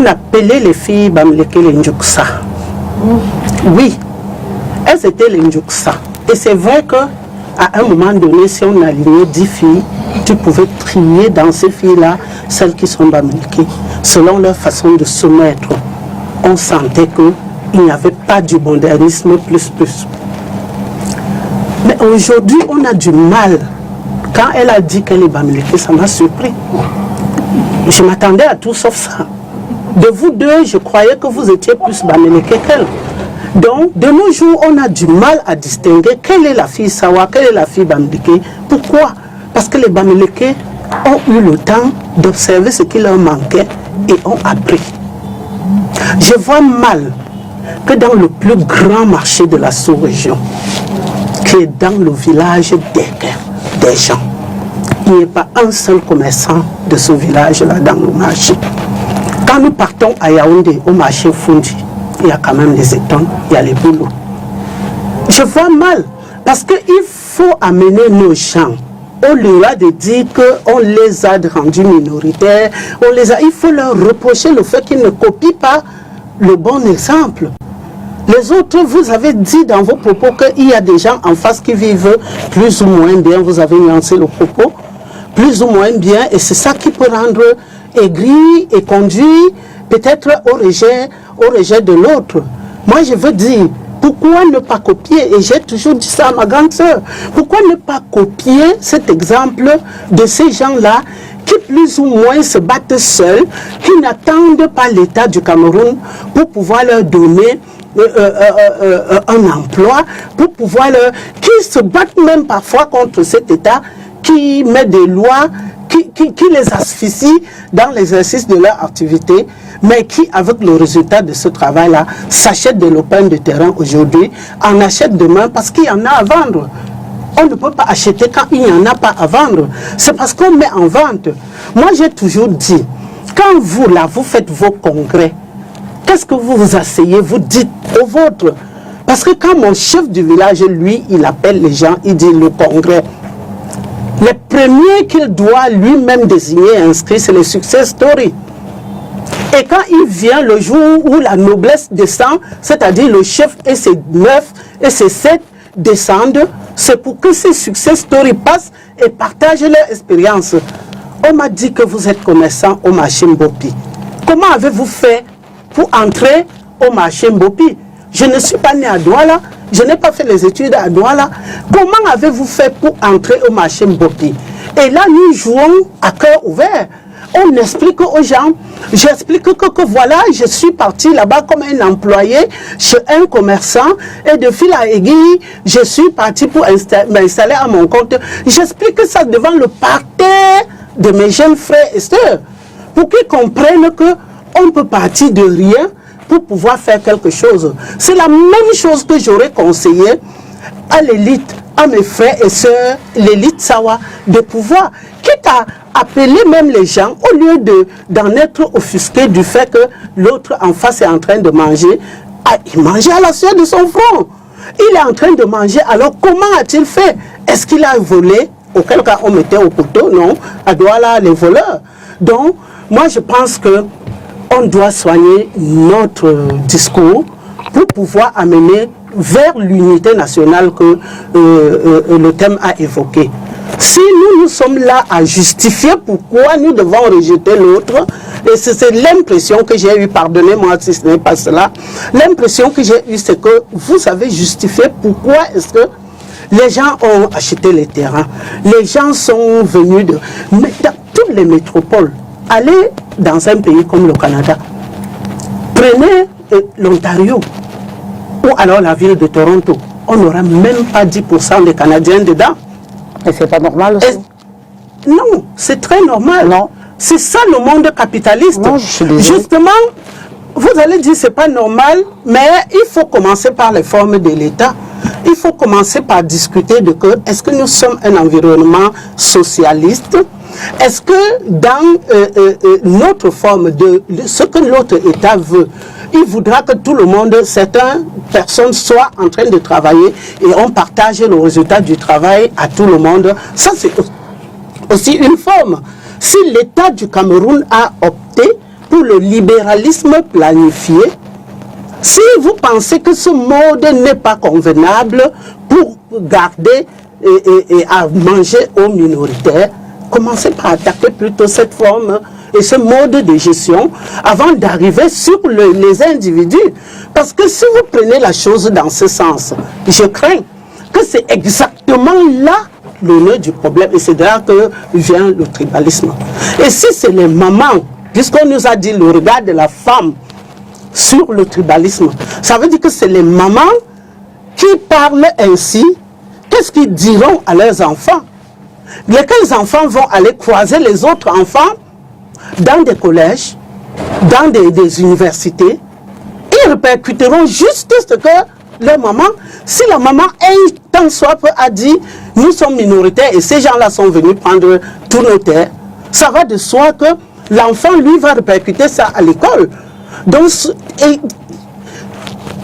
on appelait les filles Bamileke les Ndjouksa. Oui, elles étaient les Ndjouksa. Et c'est vrai qu'à un moment donné, si on alignait 10 filles, tu pouvais trier dans ces filles-là celles qui sont Bamileke, selon leur façon de se mettre. On sentait qu'il n'y avait pas du modernisme plus. Mais aujourd'hui, on a du mal. Quand elle a dit qu'elle est Bamileke, ça m'a surpris. Je m'attendais à tout sauf ça. De vous deux, je croyais que vous étiez plus Bamileke qu'elle. Donc, de nos jours, on a du mal à distinguer quelle est la fille Sawa, quelle est la fille Bamileke. Pourquoi? Parce que les Bamileke ont eu le temps d'observer ce qui leur manquait et ont appris. Je vois mal que dans le plus grand marché de la sous-région, qui est dans le village des gens, il n'y ait pas un seul commerçant de ce village-là dans le marché. Quand nous partons à Yaoundé, au marché Fundi, il y a quand même les étonnes, il y a les boulots. Je vois mal, parce qu'il faut amener nos gens, au lieu de dire qu'on les a rendus minoritaires, il faut leur reprocher le fait qu'ils ne copient pas le bon exemple. Les autres, vous avez dit dans vos propos qu'il y a des gens en face qui vivent plus ou moins bien, vous avez nuancé le propos, plus ou moins bien, et c'est ça qui peut rendre aigri et conduire peut-être au rejet de l'autre. Moi, je veux dire, pourquoi ne pas copier, et j'ai toujours dit ça à ma grande sœur, pourquoi ne pas copier cet exemple de ces gens-là qui plus ou moins se battent seuls, qui n'attendent pas l'État du Cameroun pour pouvoir leur donner un emploi, pour pouvoir qui se battent même parfois contre cet État qui met des lois qui les asphyxie dans l'exercice de leur activité, mais qui, avec le résultat de ce travail-là, s'achètent de l'open de terrain aujourd'hui, en achètent demain parce qu'il y en a à vendre. On ne peut pas acheter quand il n'y en a pas à vendre. C'est parce qu'on met en vente. Moi, j'ai toujours dit, quand vous, là, vous faites vos congrès, qu'est-ce que vous vous asseyez, vous dites au vôtre? Parce que quand mon chef du village, lui, il appelle les gens, il dit le congrès. Les premiers qu'il doit lui-même désigner et inscrire, c'est les success stories. Et quand il vient le jour où la noblesse descend, c'est-à-dire le chef et ses 9 et ses 7 descendent, c'est pour que ces success stories passent et partagent leur expérience. On m'a dit que vous êtes commerçant au marché Mbopi. Comment avez-vous fait pour entrer au marché Mbopi? Je ne suis pas né à Douala, je n'ai pas fait les études à Douala. Comment avez-vous fait pour entrer au marché Mbopi? Et là, nous jouons à cœur ouvert. On explique aux gens, j'explique que voilà, je suis parti là-bas comme un employé chez un commerçant et de fil à aiguille, je suis parti pour m'installer à mon compte. J'explique ça devant le parterre de mes jeunes frères et sœurs pour qu'ils comprennent qu'on peut partir de rien pour pouvoir faire quelque chose. C'est la même chose que j'aurais conseillé à l'élite, à mes frères et sœurs, l'élite Sawa, de pouvoir, quitte à appeler même les gens, au lieu d'en être offusqué du fait que l'autre en face est en train de manger, il mangeait à la sueur de son front. Il est en train de manger, alors comment a-t-il fait? Est-ce qu'il a volé? Auquel cas on mettait au poteau? Non, à Douala, les voleurs. Donc, moi je pense que on doit soigner notre discours pour pouvoir amener vers l'unité nationale que le thème a évoqué. Si nous sommes là à justifier pourquoi nous devons rejeter l'autre, et c'est l'impression que j'ai eue, pardonnez-moi si ce n'est pas cela, l'impression que j'ai eue, c'est que vous avez justifié pourquoi est-ce que les gens ont acheté les terrains, les gens sont venus mais dans toutes les métropoles. Allez dans un pays comme le Canada, prenez l'Ontario ou alors la ville de Toronto, on n'aura même pas 10% des Canadiens dedans. Et c'est pas normal aussi? Non, c'est très normal. Non. C'est ça le monde capitaliste. Non, je suis désolée. Justement, vous allez dire c'est pas normal, mais il faut commencer par les formes de l'État. Il faut commencer par discuter de est-ce que nous sommes un environnement socialiste? Est-ce que dans notre forme de ce que l'autre État veut, il voudra que tout le monde, certaines personnes soient en train de travailler et on partage le résultat du travail à tout le monde? Ça, c'est aussi une forme. Si l'État du Cameroun a opté pour le libéralisme planifié, si vous pensez que ce mode n'est pas convenable pour garder et à manger aux minoritaires, commencez par attaquer plutôt cette forme et ce mode de gestion avant d'arriver sur les individus. Parce que si vous prenez la chose dans ce sens, je crains que c'est exactement là le nœud du problème, et c'est de là que vient le tribalisme. Et si c'est les mamans, puisqu'on nous a dit le regard de la femme sur le tribalisme, ça veut dire que c'est les mamans qui parlent ainsi. Qu'est-ce qu'ils diront à leurs enfants? Lesquels enfants vont aller croiser les autres enfants dans des collèges, dans des universités? Ils répercuteront juste ce que leur maman, si la maman tant soit peu a dit nous sommes minoritaires et ces gens-là sont venus prendre tous nos terres, ça va de soi que l'enfant lui va répercuter ça à l'école. Donc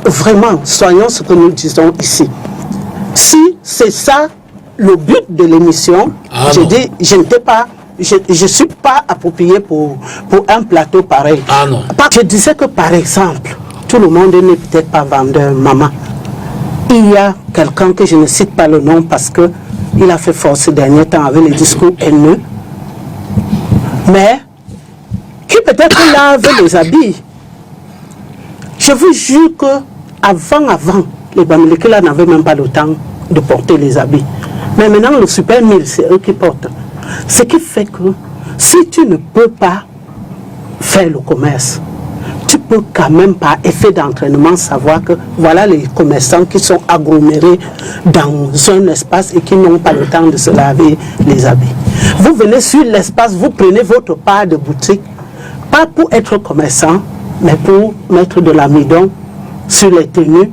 vraiment, soyons ce que nous disons ici. Si c'est ça le but de l'émission, je dis, je suis pas approprié pour un plateau pareil. Je disais que par exemple, tout le monde n'est peut-être pas vendeur, maman. Il y a quelqu'un que je ne cite pas le nom parce que il a fait force ces derniers temps avec les discours haineux, mais qui peut-être lave les habits. Je vous jure que avant, les Bamileke là n'avaient même pas le temps de porter les habits. Mais maintenant, le Super 1000, c'est eux qui portent. Ce qui fait que si tu ne peux pas faire le commerce, tu peux quand même par effet d'entraînement savoir que voilà les commerçants qui sont agglomérés dans un espace et qui n'ont pas le temps de se laver les habits. Vous venez sur l'espace, vous prenez votre part de boutique, pas pour être commerçant, mais pour mettre de l'amidon sur les tenues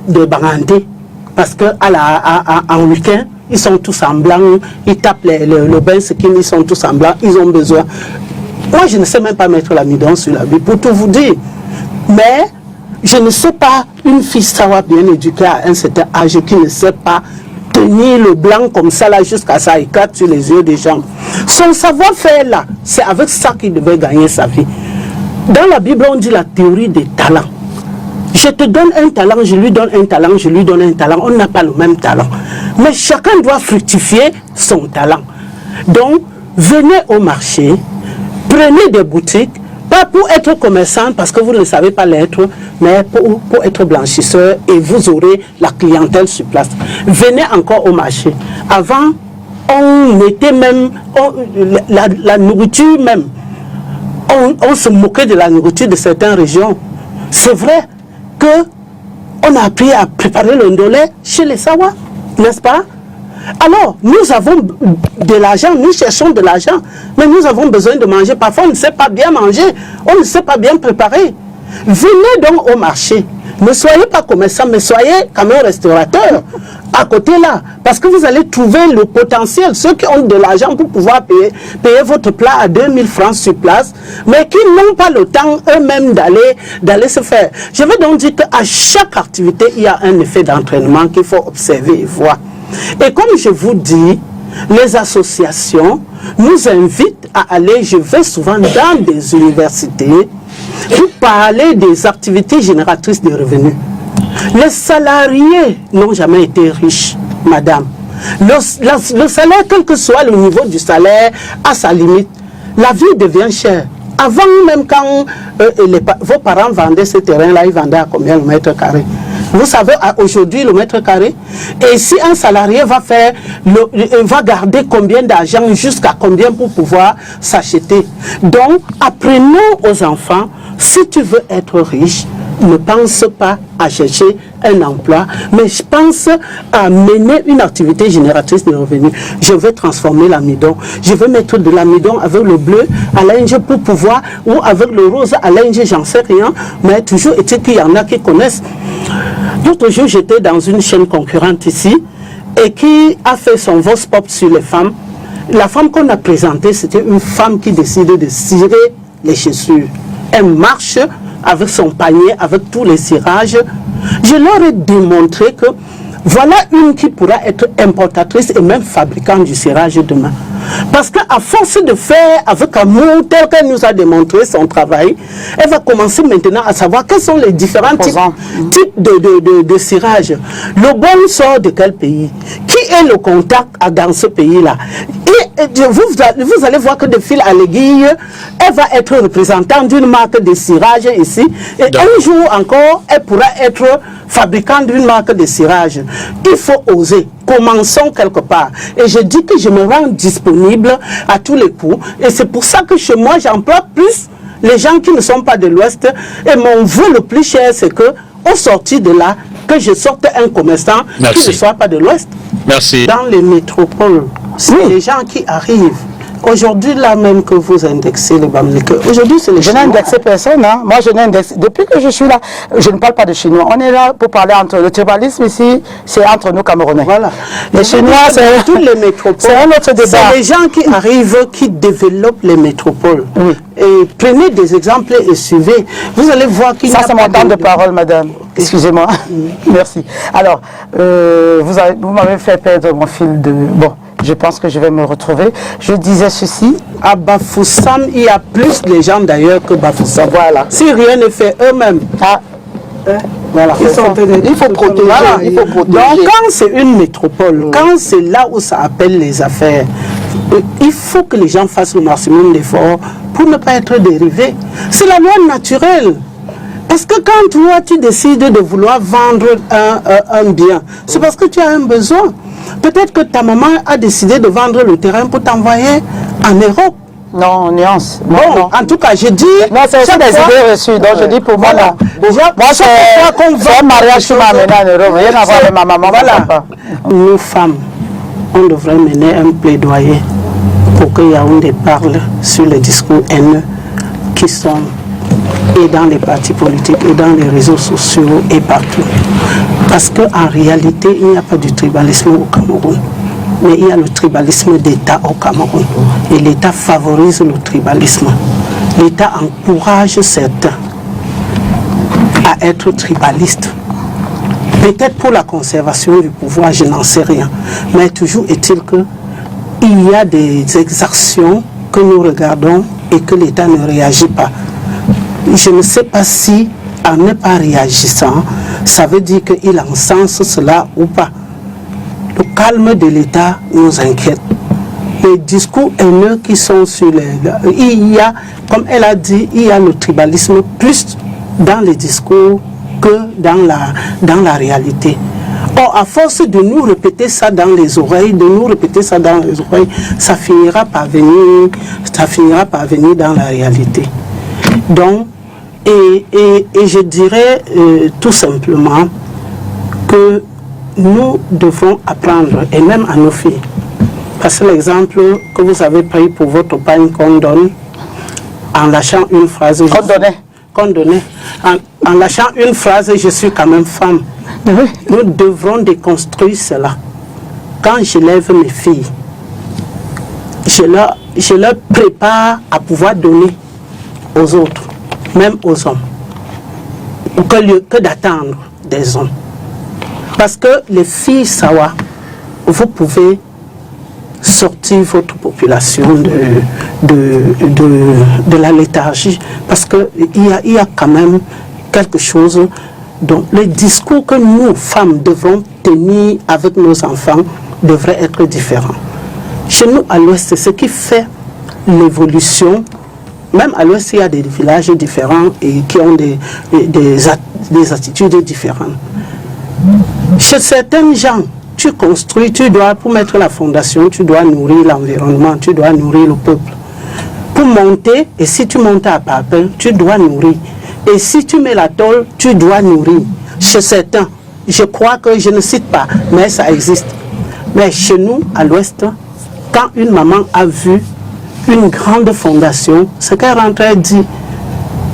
de brandés. Parce qu'en week-end, ils sont tous en blanc, ils tapent le bain skin, ils sont tous en blanc, ils ont besoin. Moi, je ne sais même pas mettre l'amidon sur l'habit, pour tout vous dire. Mais je ne sais pas, une fille savoir bien éduquée à un certain âge qui ne sait pas tenir le blanc comme ça, là, jusqu'à ça éclate sur les yeux des gens. Son savoir-faire, là, c'est avec ça qu'il devait gagner sa vie. Dans la Bible, on dit la théorie des talents. Je te donne un talent, je lui donne un talent, je lui donne un talent. On n'a pas le même talent. Mais chacun doit fructifier son talent. Donc, venez au marché, prenez des boutiques, pas pour être commerçant, parce que vous ne savez pas l'être, mais pour être blanchisseur, et vous aurez la clientèle sur place. Venez encore au marché. Avant, on mettait même la nourriture même. On se moquait de la nourriture de certaines régions. C'est vrai qu'on a appris à préparer le ndolé chez les Sawa, n'est-ce pas? Alors, nous avons de l'argent, nous cherchons de l'argent, mais nous avons besoin de manger. Parfois, on ne sait pas bien manger, on ne sait pas bien préparer. Venez donc au marché. Ne soyez pas commerçant, mais soyez quand même restaurateur à côté là. Parce que vous allez trouver le potentiel. Ceux qui ont de l'argent pour pouvoir payer votre plat à 2000 francs sur place, mais qui n'ont pas le temps eux-mêmes d'aller se faire. Je veux donc dire qu'à chaque activité, il y a un effet d'entraînement qu'il faut observer et voir. Et comme je vous dis, les associations nous invitent à aller, je vais souvent dans des universités, pour parler des activités génératrices de revenus. Les salariés n'ont jamais été riches, madame. Le salaire, quel que soit le niveau du salaire, à sa limite, la vie devient chère. Avant même quand vos parents vendaient ce terrain-là, ils vendaient à combien le mètre carré? Vous savez, aujourd'hui, le mètre carré. Et si un salarié va garder combien d'argent, jusqu'à combien pour pouvoir s'acheter. Donc, apprenons aux enfants, si tu veux être riche, ne pense pas à chercher un emploi, mais je pense à mener une activité génératrice de revenus. Je vais transformer l'amidon. Je vais mettre de l'amidon avec le bleu à linge pour pouvoir, ou avec le rose à linge, j'en sais rien, mais toujours est-il qu'il y en a qui connaissent. L'autre jour, j'étais dans une chaîne concurrente ici et qui a fait son vox pop sur les femmes. La femme qu'on a présentée, c'était une femme qui décidait de cirer les chaussures. Elle marche avec son panier, avec tous les cirages. Je leur ai démontré que voilà une qui pourra être importatrice et même fabricante du cirage demain. Parce qu'à force de faire avec amour, tel qu'elle nous a démontré son travail, elle va commencer maintenant à savoir quels sont les différents types de cirage. Le bon sort de quel pays? Qui est le contact dans ce pays-là? Et vous allez voir que de fil à l'aiguille, elle va être représentante d'une marque de cirage ici. Et un jour encore, elle pourra être fabricante d'une marque de cirage. Il faut oser. Commençons quelque part. Et je dis que je me rends disponible à tous les coups. Et c'est pour ça que chez moi, j'emploie plus les gens qui ne sont pas de l'Ouest. Et mon vœu le plus cher, c'est que, au sorti de là, que je sorte un commerçant qui ne soit pas de l'Ouest. Merci. Dans les métropoles, c'est les gens qui arrivent. Aujourd'hui, là même que vous indexez les Bamileke, aujourd'hui c'est les Chinois. Je n'ai indexé personne, hein. Moi je n'ai indexé. Depuis que je suis là, je ne parle pas de Chinois. On est là pour parler entre le tribalisme ici, c'est entre nous Camerounais. Voilà. Les Chinois, c'est toutes les métropoles. C'est un autre débat. C'est les gens qui arrivent, qui développent les métropoles. Oui. Et prenez des exemples et suivez. Vous allez voir qu'il y a ça, c'est mon temps de parole, madame. Excusez-moi. Merci. Alors, vous m'avez fait perdre mon fil de... Bon. Je pense que je vais me retrouver. Je disais ceci. À Bafoussam, il y a plus de gens d'ailleurs que Bafoussam. Voilà. Si rien n'est fait eux-mêmes. Voilà. Il faut protéger. Voilà. Il faut protéger. Donc quand c'est une métropole, quand c'est là où ça appelle les affaires, il faut que les gens fassent le maximum d'efforts pour ne pas être dérivés. C'est la loi naturelle. Parce que quand toi tu décides de vouloir vendre un bien, c'est parce que tu as un besoin. Peut-être que ta maman a décidé de vendre le terrain pour t'envoyer en Europe. Non, nuance. Bon, non. En tout cas, je dis... Non, c'est aussi des idées reçues. Donc, je dis pour moi, non. Déjà, moi, c'est un mariage qui m'a amené en Europe. Rien à voir avec ma maman. Voilà. Nous, femmes, on devrait mener un plaidoyer pour que Yaoundé parle sur les discours haineux qui sont et dans les partis politiques, et dans les réseaux sociaux, et partout. Parce qu'en réalité, il n'y a pas du tribalisme au Cameroun, mais il y a le tribalisme d'État au Cameroun. Et l'État favorise le tribalisme. L'État encourage certains à être tribalistes. Peut-être pour la conservation du pouvoir, je n'en sais rien. Mais toujours est-il qu'il y a des exactions que nous regardons et que l'État ne réagit pas. Je ne sais pas si, en ne pas réagissant, ça veut dire qu'il encense cela ou pas. Le calme de l'État nous inquiète. Les discours haineux qui sont sur les... Il y a, comme elle a dit, il y a le tribalisme plus dans les discours que dans la réalité. Or, à force de nous répéter ça dans les oreilles, ça finira par venir dans la réalité. Donc, et je dirais tout simplement que nous devons apprendre, et même à nos filles, parce que l'exemple que vous avez pris pour votre pain qu'on donne, en lâchant une phrase... En lâchant une phrase, je suis quand même femme. Oui. Nous devrons déconstruire cela. Quand je lève mes filles, je leur prépare à pouvoir donner aux autres, même aux hommes, que d'attendre des hommes. Parce que les filles Sawa, vous pouvez sortir votre population de la léthargie, parce qu'il y a quand même quelque chose. Donc les discours que nous, femmes, devrons tenir avec nos enfants devraient être différents. Chez nous, à l'Ouest, c'est ce qui fait l'évolution. Même à l'Ouest, il y a des villages différents et qui ont des attitudes différentes. Chez certains gens, tu construis, tu dois, pour mettre la fondation, tu dois nourrir l'environnement, tu dois nourrir le peuple. Pour monter, et si tu montes à Papin, tu dois nourrir. Et si tu mets la tôle, tu dois nourrir. Chez certains, je crois que je ne cite pas, mais ça existe. Mais chez nous, à l'Ouest, quand une maman a vu une grande fondation, ce qu'elle rentrait dit,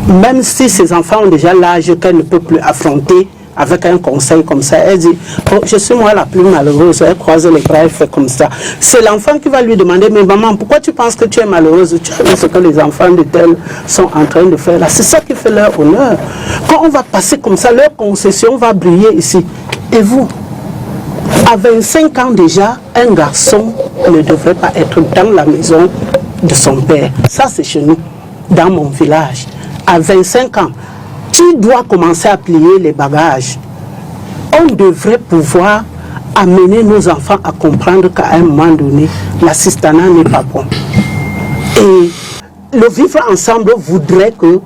même si ses enfants ont déjà l'âge qu'elle ne peut plus affronter, avec un conseil comme ça, elle dit, oh, je suis moi la plus malheureuse, elle croise les bras, elle fait comme ça. C'est l'enfant qui va lui demander, mais maman, pourquoi tu penses que tu es malheureuse? Tu as vu ce que les enfants de tel sont en train de faire là. C'est ça qui fait leur honneur. Quand on va passer comme ça, leur concession va briller ici. Et vous À 25 ans déjà, un garçon ne devrait pas être dans la maison de son père. Ça, c'est chez nous, dans mon village. À 25 ans, tu dois commencer à plier les bagages. On devrait pouvoir amener nos enfants à comprendre qu'à un moment donné, l'assistanat n'est pas bon. Et le vivre ensemble voudrait que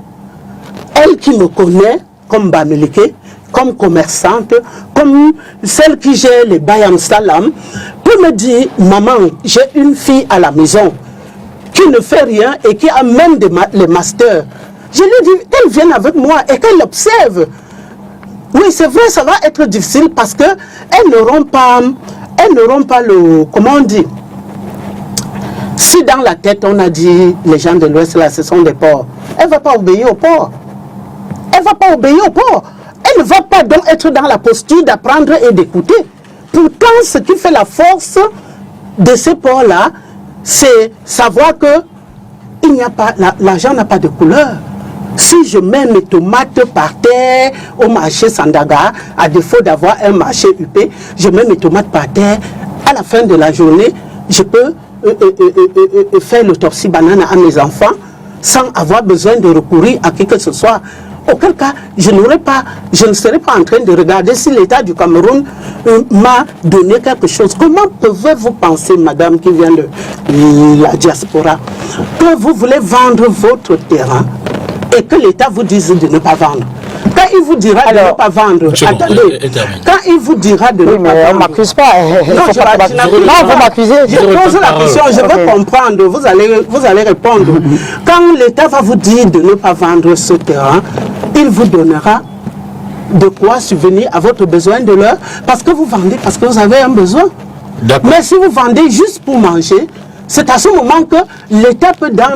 elle qui me connaît comme Bamileke, comme commerçante, comme celle qui gère les Bayam Salam, peut me dire, maman, j'ai une fille à la maison qui ne fait rien et qui a même les masters. Je lui dis qu'elle vienne avec moi et qu'elle observe. Oui, c'est vrai, ça va être difficile parce que elles n'auront pas le, comment on dit, si dans la tête on a dit les gens de l'Ouest là, ce sont des porcs, elle ne va pas obéir aux porcs. Elle ne va pas obéir aux porcs. Elle ne va pas donc être dans la posture d'apprendre et d'écouter. Pourtant, ce qui fait la force de ces porcs-là, c'est savoir que il n'y a pas, l'argent n'a pas de couleur. Si je mets mes tomates par terre au marché Sandaga, à défaut d'avoir un marché UP, je mets mes tomates par terre, à la fin de la journée, je peux faire l'autopsie banane à mes enfants sans avoir besoin de recourir à qui que ce soit. Auquel cas, je ne serais pas en train de regarder si l'État du Cameroun m'a donné quelque chose. Comment pouvez-vous penser, madame qui vient de la diaspora, que vous voulez vendre votre terrain et que l'État vous dise de ne pas vendre? Quand il vous dira de ne pas vendre, attendez, quand il vous dira de ne pas vendre... on ne m'accuse pas. Non, vous m'accusez. Je pose la question, je veux comprendre, vous allez répondre. Quand l'État va vous dire de ne pas vendre ce terrain, il vous donnera de quoi subvenir à votre besoin de l'heure, parce que vous vendez, parce que vous avez un besoin. Mais si vous vendez juste pour manger, c'est à ce moment que l'État peut, dans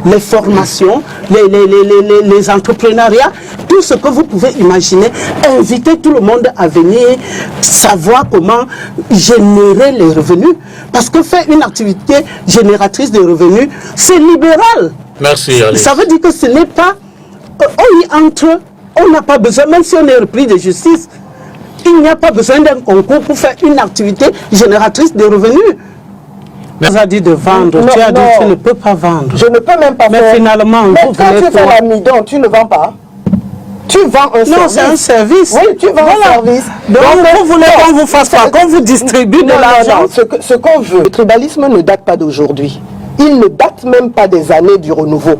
les formations, les entrepreneuriats, tout ce que vous pouvez imaginer, inviter tout le monde à venir savoir comment générer les revenus. Parce que faire une activité génératrice de revenus, c'est libéral. Merci, Alice. Ça veut dire que ce n'est pas... On y entre, on n'a pas besoin, même si on est repris de justice, il n'y a pas besoin d'un concours pour faire une activité génératrice de revenus. Tu as dit de vendre, tu as dit que tu ne peux pas vendre. Je ne peux même pas mais faire. Finalement, mais vous quand tu fais l'amidon, tu ne vends pas. Tu vends un service. Non, c'est un service. Oui, tu vends un service. Donc vous voulez qu'on vous fasse quoi? Qu'on vous distribue de l'argent? Ce qu'on veut. Le tribalisme ne date pas d'aujourd'hui. Il ne date même pas des années du renouveau.